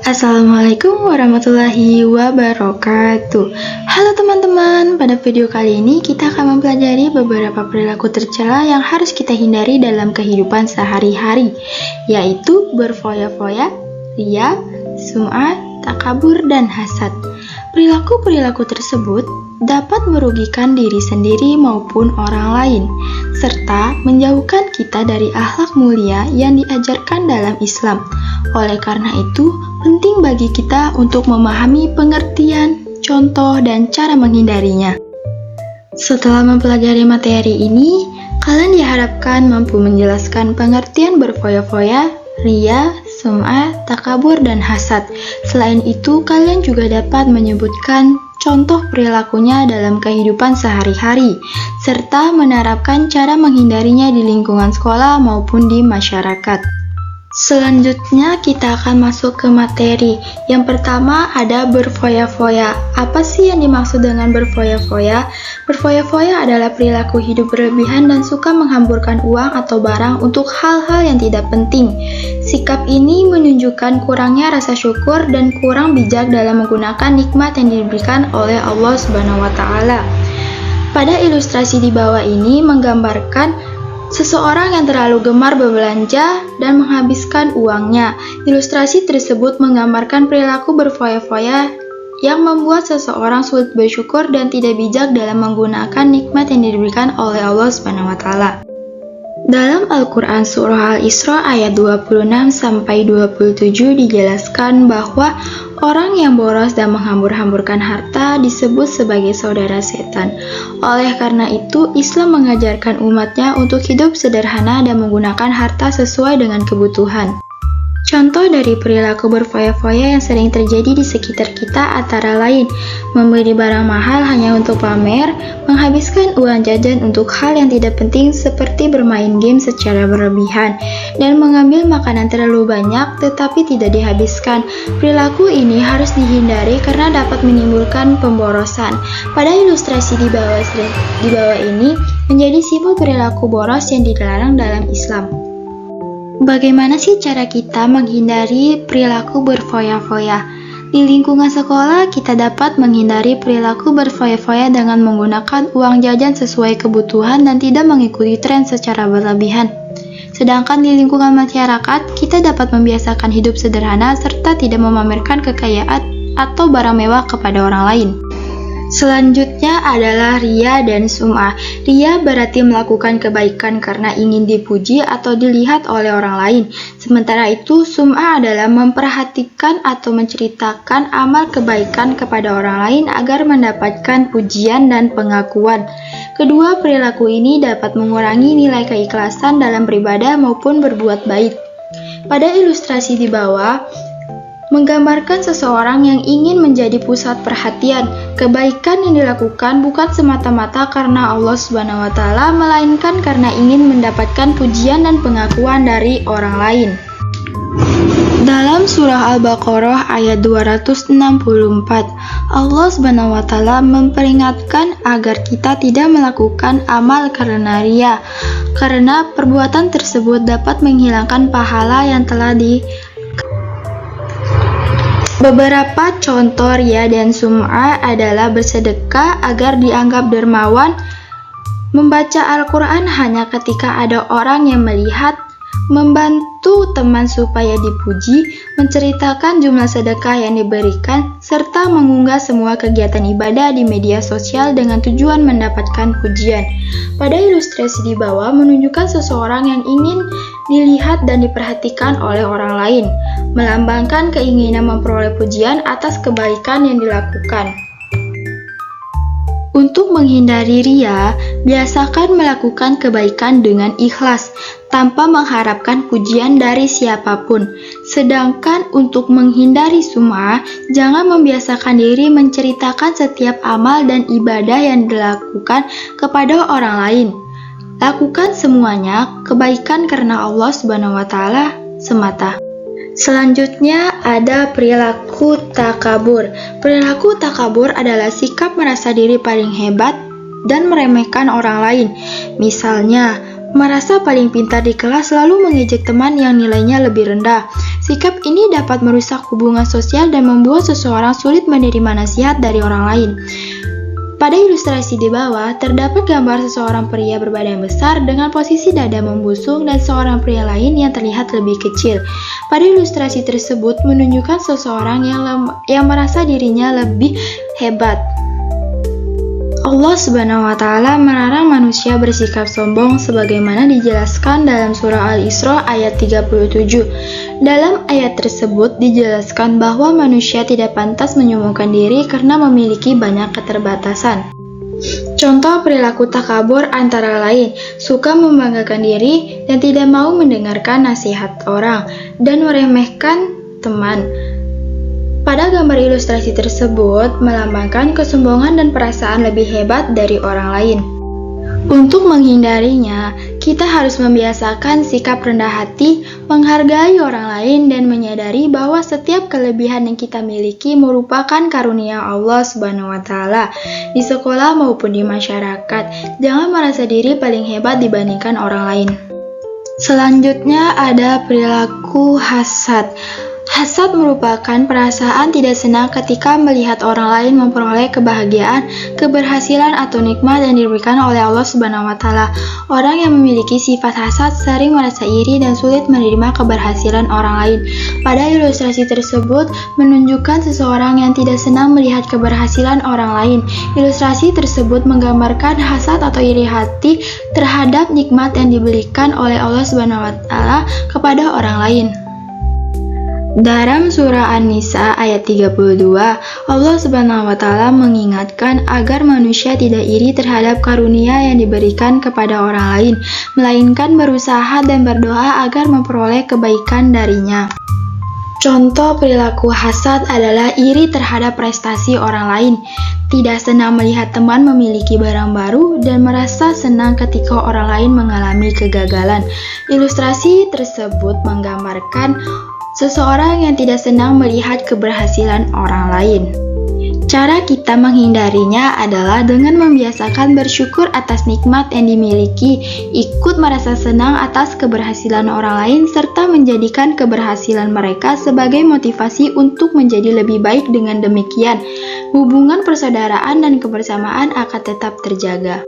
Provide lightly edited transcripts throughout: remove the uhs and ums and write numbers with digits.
Assalamualaikum warahmatullahi wabarakatuh. Halo teman-teman, pada video kali ini kita akan mempelajari beberapa perilaku tercela yang harus kita hindari dalam kehidupan sehari-hari, yaitu berfoya-foya, riya, sum'ah, takabur, dan hasad. Perilaku-perilaku tersebut dapat merugikan diri sendiri maupun orang lain, serta menjauhkan kita dari akhlak mulia yang diajarkan dalam Islam. Oleh karena itu, penting bagi kita untuk memahami pengertian, contoh, dan cara menghindarinya. Setelah mempelajari materi ini, kalian diharapkan mampu menjelaskan pengertian berfoya-foya, riya, sum'ah, takabur, dan hasad. Selain itu, kalian juga dapat menyebutkan contoh perilakunya dalam kehidupan sehari-hari, serta menerapkan cara menghindarinya di lingkungan sekolah maupun di masyarakat. Selanjutnya kita akan masuk ke materi. Yang pertama ada berfoya-foya. Apa sih yang dimaksud dengan berfoya-foya? Berfoya-foya adalah perilaku hidup berlebihan dan suka menghamburkan uang atau barang untuk hal-hal yang tidak penting. Sikap ini menunjukkan kurangnya rasa syukur dan kurang bijak dalam menggunakan nikmat yang diberikan oleh Allah Subhanahu wa Ta'ala. Pada ilustrasi di bawah ini menggambarkan seseorang yang terlalu gemar berbelanja dan menghabiskan uangnya. Ilustrasi tersebut menggambarkan perilaku berfoya-foya yang membuat seseorang sulit bersyukur dan tidak bijak dalam menggunakan nikmat yang diberikan oleh Allah Subhanahu wa Ta'ala. Dalam Al-Quran Surah Al-Isra ayat 26-27 dijelaskan bahwa orang yang boros dan menghambur-hamburkan harta disebut sebagai saudara setan. Oleh karena itu, Islam mengajarkan umatnya untuk hidup sederhana dan menggunakan harta sesuai dengan kebutuhan. Contoh dari perilaku berfoya-foya yang sering terjadi di sekitar kita antara lain membeli barang mahal hanya untuk pamer, menghabiskan uang jajan untuk hal yang tidak penting seperti bermain game secara berlebihan, dan mengambil makanan terlalu banyak tetapi tidak dihabiskan. Perilaku ini harus dihindari karena dapat menimbulkan pemborosan. Pada ilustrasi di bawah ini menjadi simbol perilaku boros yang dilarang dalam Islam. Bagaimana sih cara kita menghindari perilaku berfoya-foya? Di lingkungan sekolah, kita dapat menghindari perilaku berfoya-foya dengan menggunakan uang jajan sesuai kebutuhan dan tidak mengikuti tren secara berlebihan. Sedangkan di lingkungan masyarakat, kita dapat membiasakan hidup sederhana serta tidak memamerkan kekayaan atau barang mewah kepada orang lain. Selanjutnya adalah riya dan sum'ah. Riya berarti melakukan kebaikan karena ingin dipuji atau dilihat oleh orang lain. Sementara itu, sum'ah adalah memperhatikan atau menceritakan amal kebaikan kepada orang lain agar mendapatkan pujian dan pengakuan. Kedua perilaku ini dapat mengurangi nilai keikhlasan dalam beribadah maupun berbuat baik. Pada ilustrasi di bawah, menggambarkan seseorang yang ingin menjadi pusat perhatian. Kebaikan yang dilakukan bukan semata-mata karena Allah Subhanahu wa Ta'ala, melainkan karena ingin mendapatkan pujian dan pengakuan dari orang lain. Dalam surah Al-Baqarah ayat 264, Allah Subhanahu wa Ta'ala memperingatkan agar kita tidak melakukan amal karena riya, karena perbuatan tersebut dapat menghilangkan pahala yang telah Beberapa contoh riya dan sum'ah adalah bersedekah agar dianggap dermawan, membaca Al-Quran hanya ketika ada orang yang melihat, membantu teman supaya dipuji, menceritakan jumlah sedekah yang diberikan, serta mengunggah semua kegiatan ibadah di media sosial dengan tujuan mendapatkan pujian. Pada ilustrasi di bawah menunjukkan seseorang yang ingin dilihat dan diperhatikan oleh orang lain, melambangkan keinginan memperoleh pujian atas kebaikan yang dilakukan. Untuk menghindari riya, biasakan melakukan kebaikan dengan ikhlas, tanpa mengharapkan pujian dari siapapun. Sedangkan untuk menghindari sum'ah, jangan membiasakan diri menceritakan setiap amal dan ibadah yang dilakukan kepada orang lain. Lakukan semuanya kebaikan karena Allah Subhanahu wa Ta'ala semata. Selanjutnya ada perilaku takabur. Perilaku takabur adalah sikap merasa diri paling hebat dan meremehkan orang lain. Misalnya, merasa paling pintar di kelas lalu mengejek teman yang nilainya lebih rendah. Sikap ini dapat merusak hubungan sosial dan membuat seseorang sulit menerima nasihat dari orang lain. Pada ilustrasi di bawah, terdapat gambar seseorang pria berbadan besar dengan posisi dada membusung dan seorang pria lain yang terlihat lebih kecil. Pada ilustrasi tersebut menunjukkan seseorang yang merasa dirinya lebih hebat. Allah Subhanahu wa Ta'ala melarang manusia bersikap sombong sebagaimana dijelaskan dalam surah Al-Isra ayat 37. Dalam ayat tersebut dijelaskan bahwa manusia tidak pantas menyombongkan diri karena memiliki banyak keterbatasan. Contoh perilaku takabur antara lain, suka membanggakan diri dan tidak mau mendengarkan nasihat orang, dan meremehkan teman. Pada gambar ilustrasi tersebut melambangkan kesombongan dan perasaan lebih hebat dari orang lain. Untuk menghindarinya, kita harus membiasakan sikap rendah hati, menghargai orang lain, dan menyadari bahwa setiap kelebihan yang kita miliki merupakan karunia Allah Subhanahu wa Ta'ala di sekolah maupun di masyarakat. Jangan merasa diri paling hebat dibandingkan orang lain. Selanjutnya ada perilaku hasad. Hasad merupakan perasaan tidak senang ketika melihat orang lain memperoleh kebahagiaan, keberhasilan atau nikmat yang diberikan oleh Allah Subhanahu wa Ta'ala. Orang yang memiliki sifat hasad sering merasa iri dan sulit menerima keberhasilan orang lain. Pada ilustrasi tersebut menunjukkan seseorang yang tidak senang melihat keberhasilan orang lain. Ilustrasi tersebut menggambarkan hasad atau iri hati terhadap nikmat yang diberikan oleh Allah Subhanahu wa Ta'ala kepada orang lain. Dalam surah An-Nisa ayat 32, Allah Subhanahu wa Ta'ala mengingatkan agar manusia tidak iri terhadap karunia yang diberikan kepada orang lain, melainkan berusaha dan berdoa agar memperoleh kebaikan darinya. Contoh perilaku hasad adalah iri terhadap prestasi orang lain, tidak senang melihat teman memiliki barang baru, dan merasa senang ketika orang lain mengalami kegagalan. Ilustrasi tersebut menggambarkan seseorang yang tidak senang melihat keberhasilan orang lain. Cara kita menghindarinya adalah dengan membiasakan bersyukur atas nikmat yang dimiliki, ikut merasa senang atas keberhasilan orang lain, serta menjadikan keberhasilan mereka sebagai motivasi untuk menjadi lebih baik. Dengan demikian, hubungan persaudaraan dan kebersamaan akan tetap terjaga.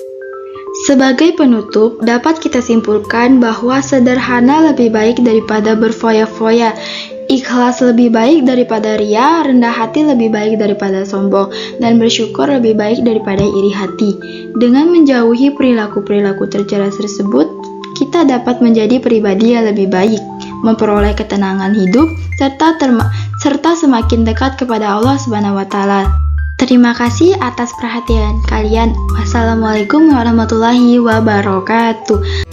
Sebagai penutup, dapat kita simpulkan bahwa sederhana lebih baik daripada berfoya-foya, ikhlas lebih baik daripada ria, rendah hati lebih baik daripada sombong, dan bersyukur lebih baik daripada iri hati. Dengan menjauhi perilaku-perilaku tercela tersebut, kita dapat menjadi pribadi yang lebih baik, memperoleh ketenangan hidup, serta semakin dekat kepada Allah Subhanahu wa Ta'ala. Terima kasih atas perhatian kalian. Wassalamualaikum warahmatullahi wabarakatuh.